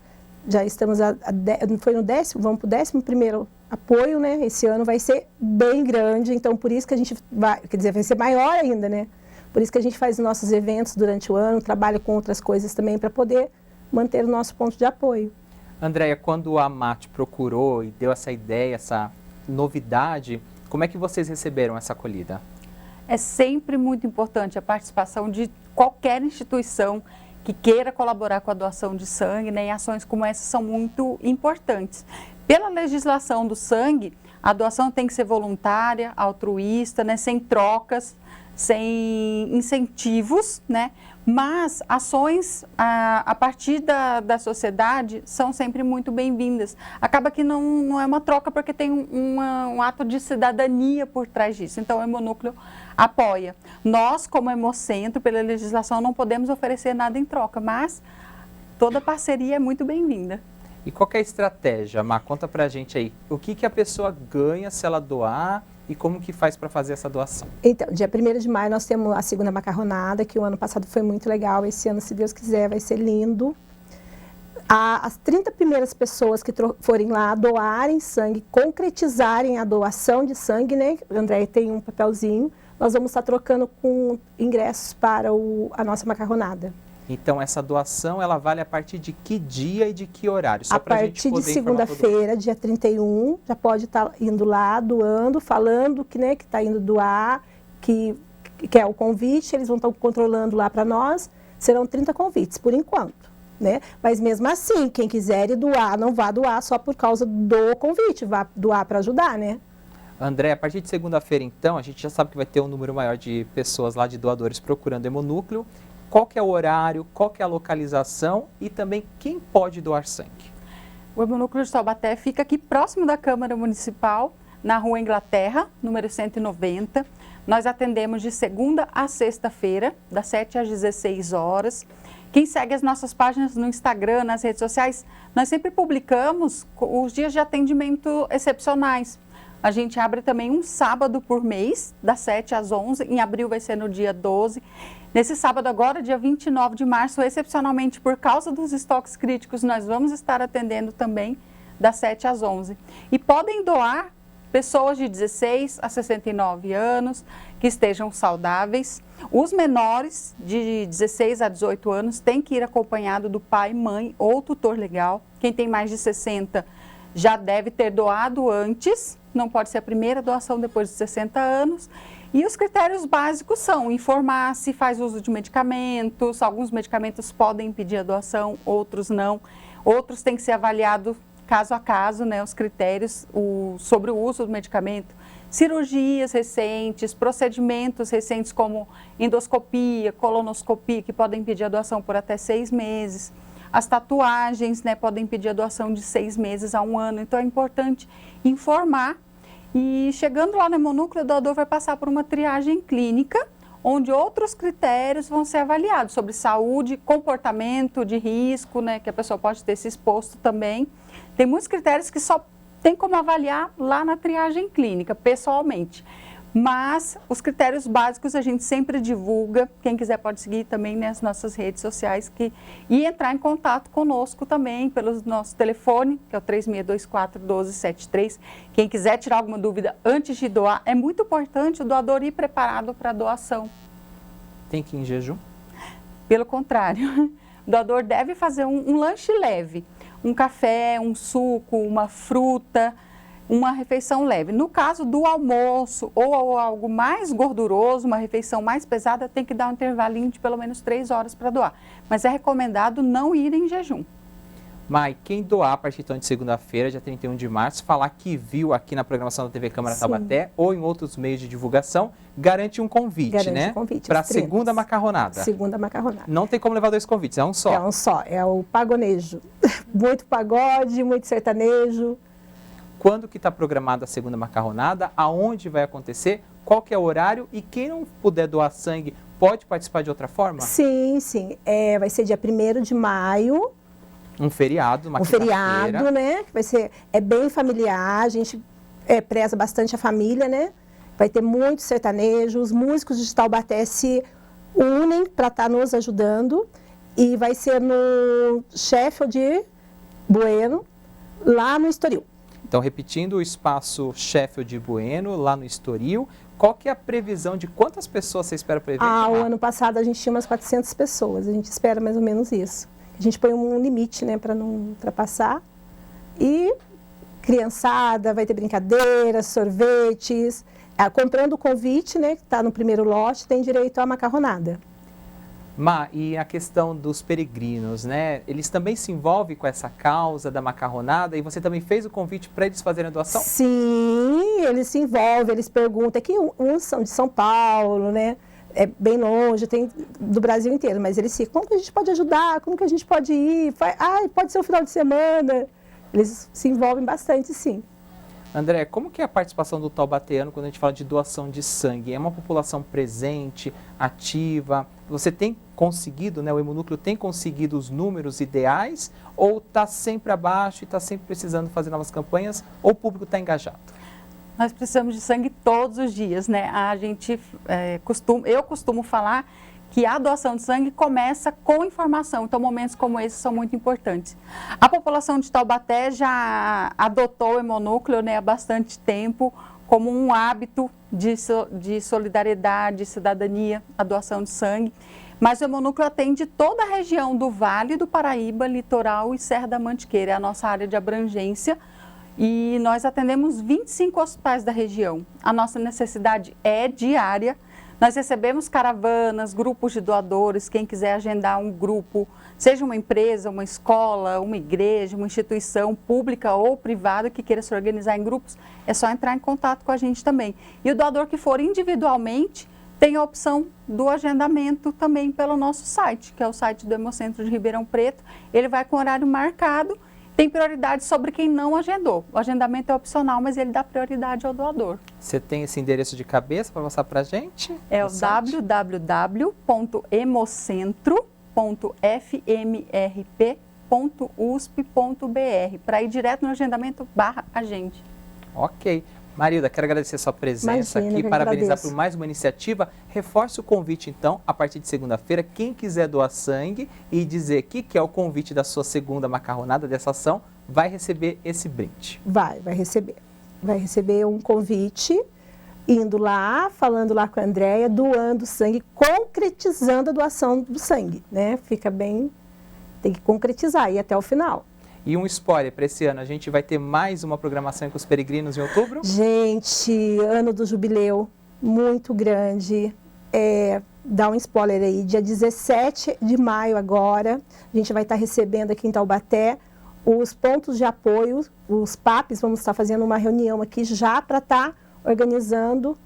já estamos vamos para o 11º apoio, né? Esse ano vai ser bem grande, então por isso que a gente vai ser maior ainda, né? Por isso que a gente faz os nossos eventos durante o ano, trabalha com outras coisas também para poder manter o nosso ponto de apoio. Andréia, quando a MAT procurou e deu essa ideia, essa novidade, como é que vocês receberam essa acolhida? É sempre muito importante a participação de qualquer instituição que queira colaborar com a doação de sangue, né? E ações como essas são muito importantes. Pela legislação do sangue, a doação tem que ser voluntária, altruísta, né? Sem trocas, sem incentivos, né? Mas ações a partir da sociedade são sempre muito bem-vindas. Acaba que não é uma troca porque tem um ato de cidadania por trás disso. Então, o Hemonúcleo apoia. Nós, como Hemocentro, pela legislação, não podemos oferecer nada em troca, mas toda parceria é muito bem-vinda. E qual que é a estratégia, Má? Conta pra gente aí. O que a pessoa ganha se ela doar e como que faz para fazer essa doação? Então, dia 1º de maio nós temos a segunda macarronada, que o ano passado foi muito legal. Esse ano, se Deus quiser, vai ser lindo. As 30 primeiras pessoas que forem lá doarem sangue, concretizarem a doação de sangue, né? O André tem um papelzinho. Nós vamos estar trocando com ingressos para a nossa macarronada. Então, essa doação, ela vale a partir de que dia e de que horário? Só a partir de segunda-feira, dia 31, já pode estar indo lá, doando, falando que está indo doar, que é o convite, eles vão estar controlando lá para nós. Serão 30 convites, por enquanto, né? Mas mesmo assim, quem quiser ir doar, não vá doar só por causa do convite, vá doar para ajudar, né? André, a partir de segunda-feira, então, a gente já sabe que vai ter um número maior de pessoas lá, de doadores, procurando Hemonúcleo. Qual que é o horário, qual que é a localização e também quem pode doar sangue? O Hemonúcleo de Taubaté fica aqui próximo da Câmara Municipal, na Rua Inglaterra, número 190. Nós atendemos de segunda a sexta-feira, das 7 às 16 horas. Quem segue as nossas páginas no Instagram, nas redes sociais, nós sempre publicamos os dias de atendimento excepcionais. A gente abre também um sábado por mês, das 7 às 11. Em abril vai ser no dia 12. Nesse sábado agora, dia 29 de março, excepcionalmente por causa dos estoques críticos, nós vamos estar atendendo também das 7 às 11. E podem doar pessoas de 16 a 69 anos, que estejam saudáveis. Os menores de 16 a 18 anos têm que ir acompanhado do pai, mãe ou tutor legal. Quem tem mais de 60 já deve ter doado antes, não pode ser a primeira doação depois de 60 anos. E os critérios básicos são informar se faz uso de medicamentos, alguns medicamentos podem impedir a doação, outros não. Outros têm que ser avaliados caso a caso, né, os critérios sobre o uso do medicamento. Cirurgias recentes, procedimentos recentes como endoscopia, colonoscopia, que podem impedir a doação por até 6 meses. As tatuagens, né, podem impedir a doação de 6 meses a 1 ano. Então, é importante informar. E chegando lá no Hemonúcleo, o doador vai passar por uma triagem clínica, onde outros critérios vão ser avaliados sobre saúde, comportamento de risco, né, que a pessoa pode ter se exposto também. Tem muitos critérios que só tem como avaliar lá na triagem clínica, pessoalmente. Mas os critérios básicos a gente sempre divulga. Quem quiser pode seguir também nas nossas redes sociais e entrar em contato conosco também pelo nosso telefone, que é o 3624-1273. Quem quiser tirar alguma dúvida antes de doar, é muito importante o doador ir preparado para a doação. Tem que ir em jejum? Pelo contrário, o doador deve fazer um lanche leve. Um café, um suco, uma fruta, uma refeição leve. No caso do almoço ou algo mais gorduroso, uma refeição mais pesada, tem que dar um intervalinho de pelo menos 3 horas para doar. Mas é recomendado não ir em jejum. Mai, quem doar a partir então de segunda-feira, dia 31 de março, falar que viu aqui na programação da TV Câmara Taubaté ou em outros meios de divulgação, garante um convite, garante né? Um convite para a segunda macarronada. Segunda macarronada. Não tem como levar 2 convites, é um só. É um só, é o pagonejo. Muito pagode, muito sertanejo. Quando que está programada a segunda macarronada? Aonde vai acontecer? Qual que é o horário? E quem não puder doar sangue, pode participar de outra forma? Sim, sim. Vai ser dia 1º de maio. Um feriado, uma feriado, né? Vai ser, bem familiar, a gente preza bastante a família, né? Vai ter muitos sertanejos, os músicos de Taubaté se unem para estar nos ajudando. E vai ser no Sheffield de Bueno, lá no Estoril. Então, repetindo, o espaço Sheffield de Bueno, lá no Estoril. Qual que é a previsão de quantas pessoas você espera para o evento? O ano passado a gente tinha umas 400 pessoas, a gente espera mais ou menos isso. A gente põe um limite, né, para não ultrapassar. E criançada, vai ter brincadeiras, sorvetes. Comprando o convite, né, que está no primeiro lote, tem direito à macarronada. E a questão dos peregrinos, né? Eles também se envolvem com essa causa da macarronada e você também fez o convite para eles fazerem a doação? Sim, eles se envolvem, eles perguntam. É que uns são de São Paulo, né? É bem longe, tem do Brasil inteiro, mas eles ficam, como que a gente pode ajudar? Como que a gente pode ir? Pode ser um final de semana. Eles se envolvem bastante, sim. André, como que é a participação do taubateano quando a gente fala de doação de sangue? É uma população presente, ativa? Você tem conseguido, né, o Hemonúcleo tem conseguido os números ideais ou está sempre abaixo e está sempre precisando fazer novas campanhas ou o público está engajado? Nós precisamos de sangue todos os dias, né? Eu costumo falar que a doação de sangue começa com informação, então momentos como esses são muito importantes. A população de Taubaté já adotou o Hemonúcleo, né, há bastante tempo como um hábito de solidariedade, cidadania, a doação de sangue, mas o Hemonúcleo atende toda a região do Vale do Paraíba, Litoral e Serra da Mantiqueira, é a nossa área de abrangência, e nós atendemos 25 hospitais da região. A nossa necessidade é diária. Nós recebemos caravanas, grupos de doadores, quem quiser agendar um grupo, seja uma empresa, uma escola, uma igreja, uma instituição pública ou privada que queira se organizar em grupos, é só entrar em contato com a gente também. E o doador que for individualmente tem a opção do agendamento também pelo nosso site, que é o site do Hemocentro de Ribeirão Preto. Ele vai com horário marcado. Tem prioridade sobre quem não agendou. O agendamento é opcional, mas ele dá prioridade ao doador. Você tem esse endereço de cabeça para mostrar para a gente? É o www.hemocentro.fmrp.usp.br para ir direto no agendamento /agende. Ok. Marilda, quero agradecer a sua presença aqui, eu parabenizar agradeço. por mais uma iniciativa. Reforce o convite, então, a partir de segunda-feira. Quem quiser doar sangue e dizer que é o convite da sua segunda macarronada dessa ação, vai receber esse brinde. Vai receber. Vai receber um convite, indo lá, falando lá com a Andréia, doando sangue, concretizando a doação do sangue, né? Fica bem, tem que concretizar e ir até o final. E um spoiler para esse ano, a gente vai ter mais uma programação com os peregrinos em outubro? Gente, ano do jubileu, muito grande. Dá um spoiler aí, dia 17 de maio agora, a gente vai estar recebendo aqui em Taubaté os pontos de apoio, os PAPs, vamos estar fazendo uma reunião aqui já para estar organizando,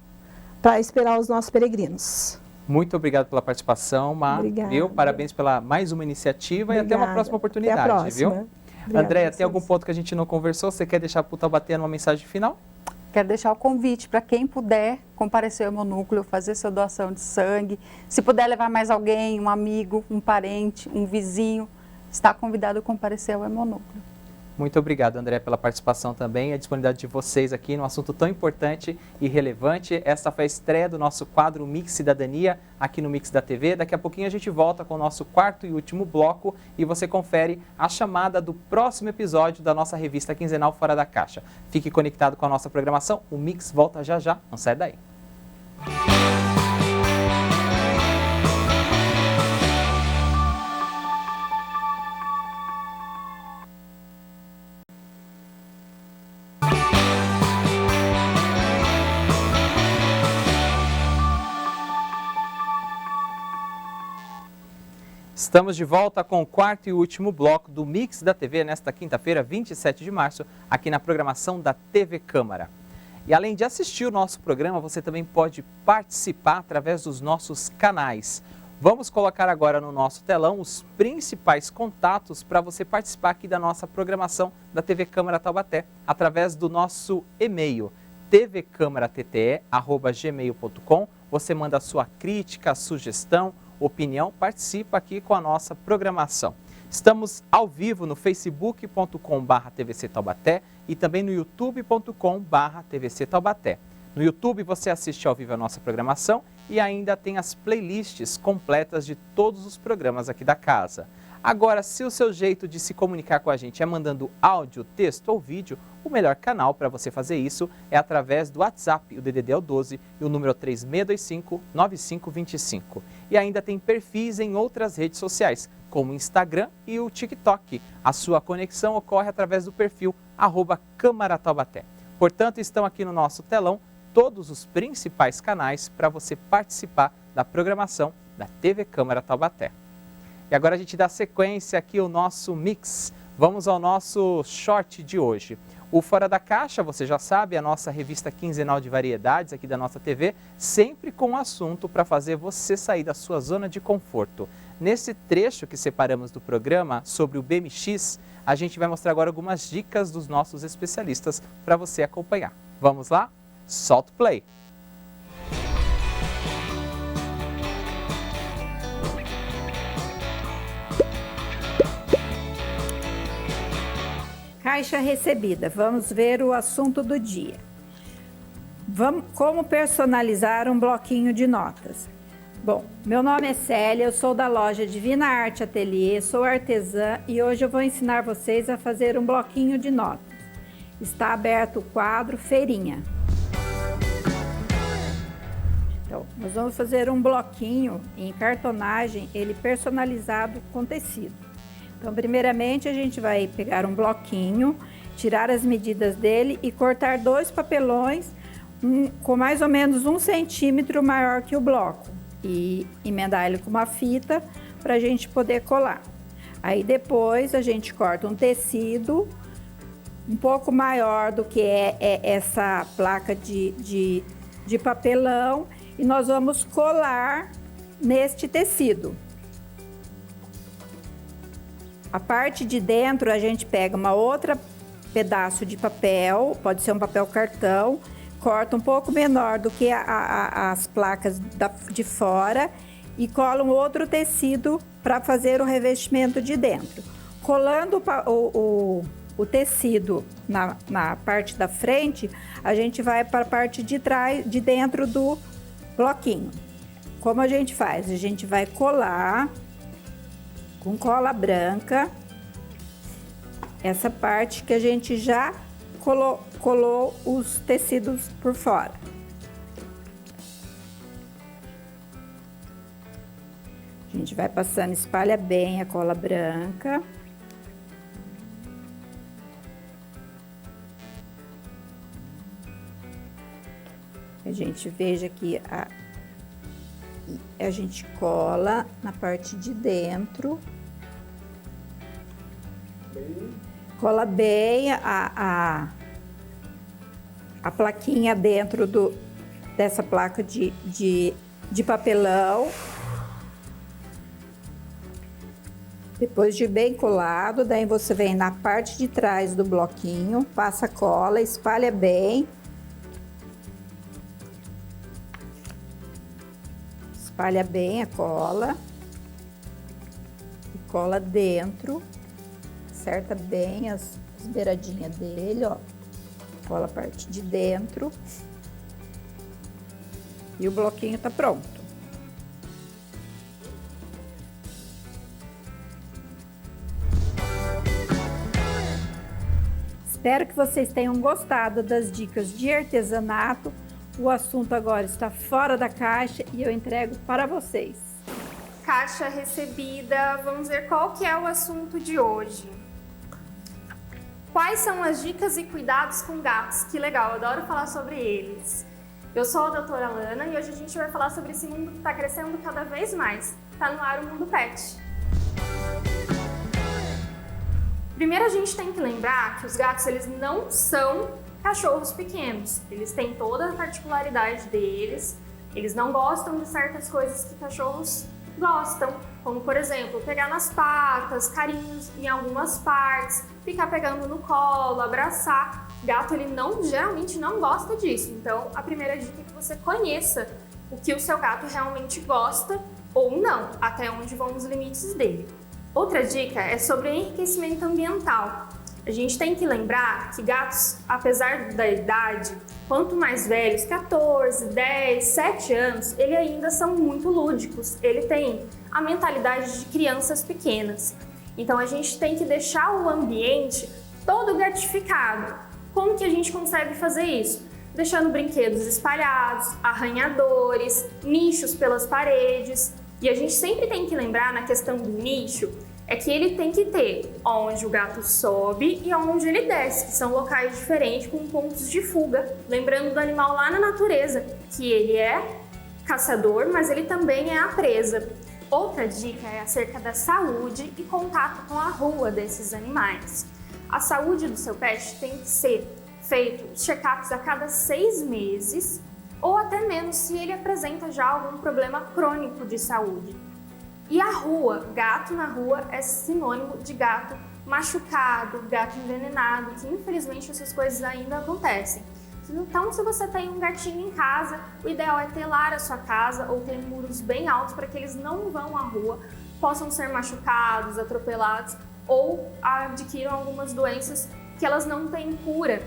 para esperar os nossos peregrinos. Muito obrigado pela participação, Má. Obrigada. Viu? Parabéns pela mais uma iniciativa e até uma próxima oportunidade, até a próxima. Viu? Obrigada, Andréia, tem algum ponto que a gente não conversou? Você quer deixar para o Taubateano uma mensagem final? Quero deixar o convite para quem puder comparecer ao Hemonúcleo, fazer sua doação de sangue. Se puder levar mais alguém, um amigo, um parente, um vizinho, está convidado a comparecer ao Hemonúcleo. Muito obrigado, André, pela participação também e a disponibilidade de vocês aqui num assunto tão importante e relevante. Essa foi a estreia do nosso quadro Mix Cidadania aqui no Mix da TV. Daqui a pouquinho a gente volta com o nosso quarto e último bloco e você confere a chamada do próximo episódio da nossa revista quinzenal Fora da Caixa. Fique conectado com a nossa programação. O Mix volta já já. Não sai daí. Estamos de volta com o quarto e último bloco do Mix da TV nesta quinta-feira, 27 de março, aqui na programação da TV Câmara. E além de assistir o nosso programa, você também pode participar através dos nossos canais. Vamos colocar agora no nosso telão os principais contatos para você participar aqui da nossa programação da TV Câmara Taubaté, através do nosso e-mail tvcamaratte@gmail.com. Você manda a sua crítica, sugestão, opinião, participa aqui com a nossa programação. Estamos ao vivo no facebook.com/tvc Taubaté e também no youtube.com/tvc Taubaté. No YouTube você assiste ao vivo a nossa programação e ainda tem as playlists completas de todos os programas aqui da casa. Agora, se o seu jeito de se comunicar com a gente é mandando áudio, texto ou vídeo, o melhor canal para você fazer isso é através do WhatsApp, o DDD é o 12 e o número 3625-9525. E ainda tem perfis em outras redes sociais, como o Instagram e o TikTok. A sua conexão ocorre através do perfil @Câmara Taubaté. Portanto, estão aqui no nosso telão todos os principais canais para você participar da programação da TV Câmara Taubaté. E agora a gente dá sequência aqui ao nosso mix. Vamos ao nosso short de hoje. O Fora da Caixa, você já sabe, é a nossa revista quinzenal de variedades aqui da nossa TV, sempre com um assunto para fazer você sair da sua zona de conforto. Nesse trecho que separamos do programa sobre o BMX, a gente vai mostrar agora algumas dicas dos nossos especialistas para você acompanhar. Vamos lá? Solta o play! Caixa recebida. Vamos ver o assunto do dia. Como personalizar um bloquinho de notas? Bom, meu nome é Célia, eu sou da loja Divina Arte Ateliê, sou artesã e hoje eu vou ensinar vocês a fazer um bloquinho de notas. Está aberto o quadro Feirinha. Então, nós vamos fazer um bloquinho em cartonagem, ele personalizado com tecido. Então, primeiramente, a gente vai pegar um bloquinho, tirar as medidas dele e cortar 2 papelões com mais ou menos 1 centímetro maior que o bloco. E emendar ele com uma fita para a gente poder colar. Aí depois a gente corta um tecido um pouco maior do que é essa placa de papelão e nós vamos colar neste tecido. A parte de dentro a gente pega uma outra pedaço de papel, pode ser um papel cartão, corta um pouco menor do que as placas de fora e cola um outro tecido para fazer o revestimento de dentro. Colando o tecido na parte da frente, a gente vai para a parte de trás, de dentro do bloquinho. Como a gente faz? A gente vai colar com cola branca essa parte que a gente já colou os tecidos por fora. A gente vai passando, espalha bem a cola branca. A gente veja que a gente cola na parte de dentro. Cola bem a plaquinha dentro dessa placa de papelão. Depois de bem colado, daí você vem na parte de trás do bloquinho, passa a cola, espalha bem. Espalha bem a cola. E cola dentro. Acerta bem as beiradinhas dele, ó. Cola a parte de dentro. E o bloquinho tá pronto. Espero que vocês tenham gostado das dicas de artesanato. O assunto agora está fora da caixa e eu entrego para vocês. Caixa recebida, vamos ver qual que é o assunto de hoje. Quais são as dicas e cuidados com gatos? Que legal, eu adoro falar sobre eles. Eu sou a doutora Lana e hoje a gente vai falar sobre esse mundo que está crescendo cada vez mais. Está no ar o Mundo Pet. Primeiro a gente tem que lembrar que os gatos eles não são cachorros pequenos. Eles têm toda a particularidade deles. Eles não gostam de certas coisas que cachorros gostam, como por exemplo, pegar nas patas, carinhos em algumas partes, ficar pegando no colo, abraçar. Gato ele geralmente não gosta disso. Então a primeira dica é que você conheça o que o seu gato realmente gosta ou não, até onde vão os limites dele. Outra dica é sobre enriquecimento ambiental. A gente tem que lembrar que gatos, apesar da idade, quanto mais velhos, 14, 10, 7 anos, eles ainda são muito lúdicos. Ele tem a mentalidade de crianças pequenas. Então a gente tem que deixar o ambiente todo gratificado. Como que a gente consegue fazer isso? Deixando brinquedos espalhados, arranhadores, nichos pelas paredes. E a gente sempre tem que lembrar na questão do nicho, é que ele tem que ter onde o gato sobe e onde ele desce, que são locais diferentes com pontos de fuga. Lembrando do animal lá na natureza, que ele é caçador, mas ele também é a presa. Outra dica é acerca da saúde e contato com a rua desses animais. A saúde do seu pet tem que ser feito check-ups a cada 6 meses ou até menos se ele apresenta já algum problema crônico de saúde. E a rua, gato na rua é sinônimo de gato machucado, gato envenenado, que infelizmente essas coisas ainda acontecem. Então, se você tem um gatinho em casa, o ideal é telar a sua casa ou ter muros bem altos para que eles não vão à rua, possam ser machucados, atropelados ou adquiram algumas doenças que elas não têm cura.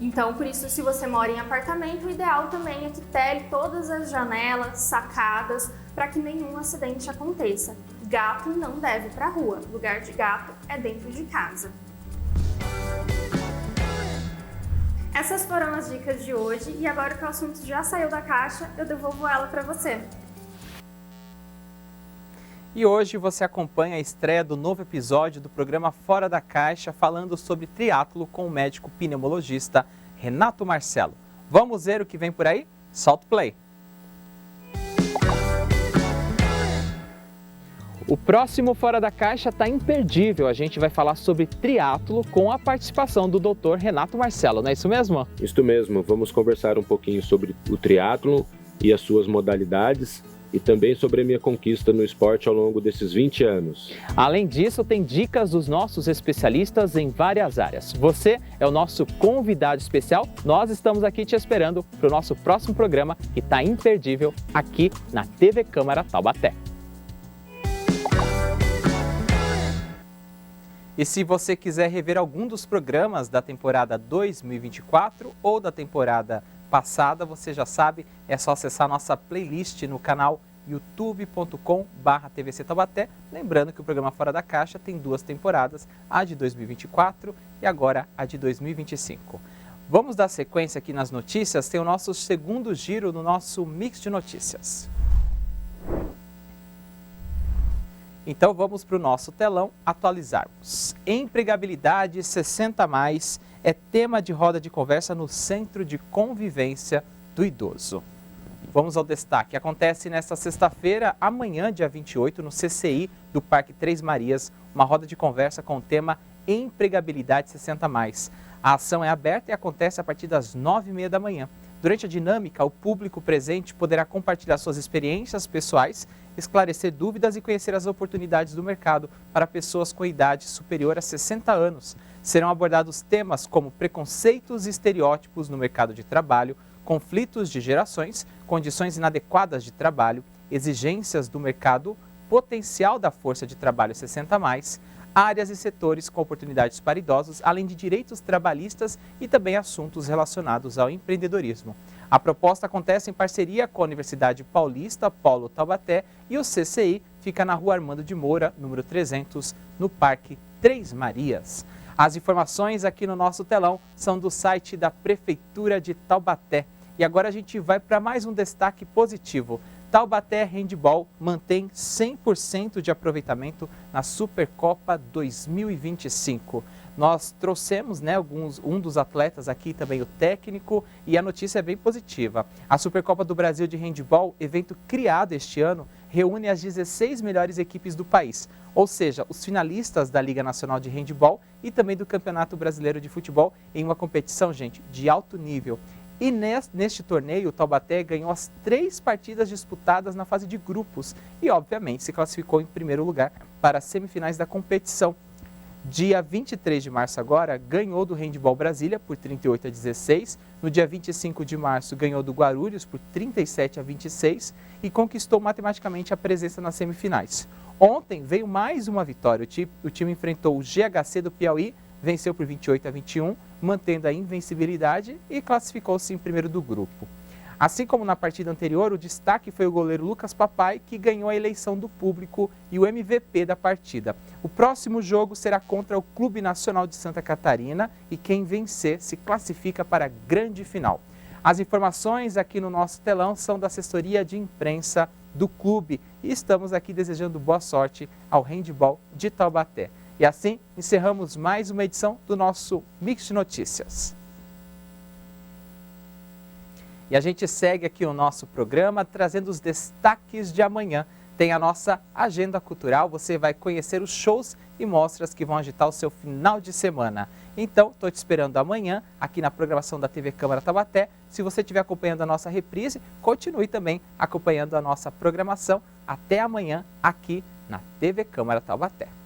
Então, por isso, se você mora em apartamento, o ideal também é que tele todas as janelas, sacadas, para que nenhum acidente aconteça. Gato não deve ir para a rua, lugar de gato é dentro de casa. Essas foram as dicas de hoje e agora que o assunto já saiu da caixa, eu devolvo ela para você. E hoje você acompanha a estreia do novo episódio do programa Fora da Caixa, falando sobre triatlo com o médico pneumologista Renato Marcelo. Vamos ver o que vem por aí? Solta o play! O próximo Fora da Caixa está imperdível. A gente vai falar sobre triatlo com a participação do Dr. Renato Marcelo, não é isso mesmo? Isso mesmo. Vamos conversar um pouquinho sobre o triatlo e as suas modalidades e também sobre a minha conquista no esporte ao longo desses 20 anos. Além disso, tem dicas dos nossos especialistas em várias áreas. Você é o nosso convidado especial. Nós estamos aqui te esperando para o nosso próximo programa, que está imperdível aqui na TV Câmara Taubaté. E se você quiser rever algum dos programas da temporada 2024 ou da temporada passada, você já sabe, é só acessar nossa playlist no canal youtube.com/TVC Taubaté. Lembrando que o programa Fora da Caixa tem 2 temporadas, a de 2024 e agora a de 2025. Vamos dar sequência aqui nas notícias, tem o nosso segundo giro no nosso Mix de Notícias. Então vamos para o nosso telão atualizarmos. Empregabilidade 60+, é tema de roda de conversa no Centro de Convivência do Idoso. Vamos ao destaque. Acontece nesta sexta-feira, amanhã, dia 28, no CCI do Parque Três Marias, uma roda de conversa com o tema Empregabilidade 60+. A ação é aberta e acontece a partir das 9h30 da manhã. Durante a dinâmica, o público presente poderá compartilhar suas experiências pessoais, esclarecer dúvidas e conhecer as oportunidades do mercado para pessoas com idade superior a 60 anos. Serão abordados temas como preconceitos e estereótipos no mercado de trabalho, conflitos de gerações, condições inadequadas de trabalho, exigências do mercado, potencial da força de trabalho 60+, áreas e setores com oportunidades para idosos, além de direitos trabalhistas e também assuntos relacionados ao empreendedorismo. A proposta acontece em parceria com a Universidade Paulista, Polo Taubaté, e o CCI fica na Rua Armando de Moura, número 300, no Parque Três Marias. As informações aqui no nosso telão são do site da Prefeitura de Taubaté. E agora a gente vai para mais um destaque positivo. Taubaté Handball mantém 100% de aproveitamento na Supercopa 2025. Nós trouxemos um dos atletas aqui, também o técnico, e a notícia é bem positiva. A Supercopa do Brasil de Handball, evento criado este ano, reúne as 16 melhores equipes do país, ou seja, os finalistas da Liga Nacional de Handball e também do Campeonato Brasileiro de Futebol, em uma competição, gente, de alto nível. E neste torneio, o Taubaté ganhou as 3 partidas disputadas na fase de grupos e, obviamente, se classificou em primeiro lugar para as semifinais da competição. Dia 23 de março agora, ganhou do Handball Brasília por 38-16. No dia 25 de março, ganhou do Guarulhos por 37-26 e conquistou matematicamente a presença nas semifinais. Ontem veio mais uma vitória. O time enfrentou o GHC do Piauí, venceu por 28-21, mantendo a invencibilidade e classificou-se em primeiro do grupo. Assim como na partida anterior, o destaque foi o goleiro Lucas Papai, que ganhou a eleição do público e o MVP da partida. O próximo jogo será contra o Clube Nacional de Santa Catarina e quem vencer se classifica para a grande final. As informações aqui no nosso telão são da assessoria de imprensa do clube e estamos aqui desejando boa sorte ao Handball de Taubaté. E assim, encerramos mais uma edição do nosso Mix de Notícias. E a gente segue aqui o nosso programa trazendo os destaques de amanhã. Tem a nossa agenda cultural, você vai conhecer os shows e mostras que vão agitar o seu final de semana. Então, estou te esperando amanhã aqui na programação da TV Câmara Taubaté. Se você estiver acompanhando a nossa reprise, continue também acompanhando a nossa programação. Até amanhã aqui na TV Câmara Taubaté.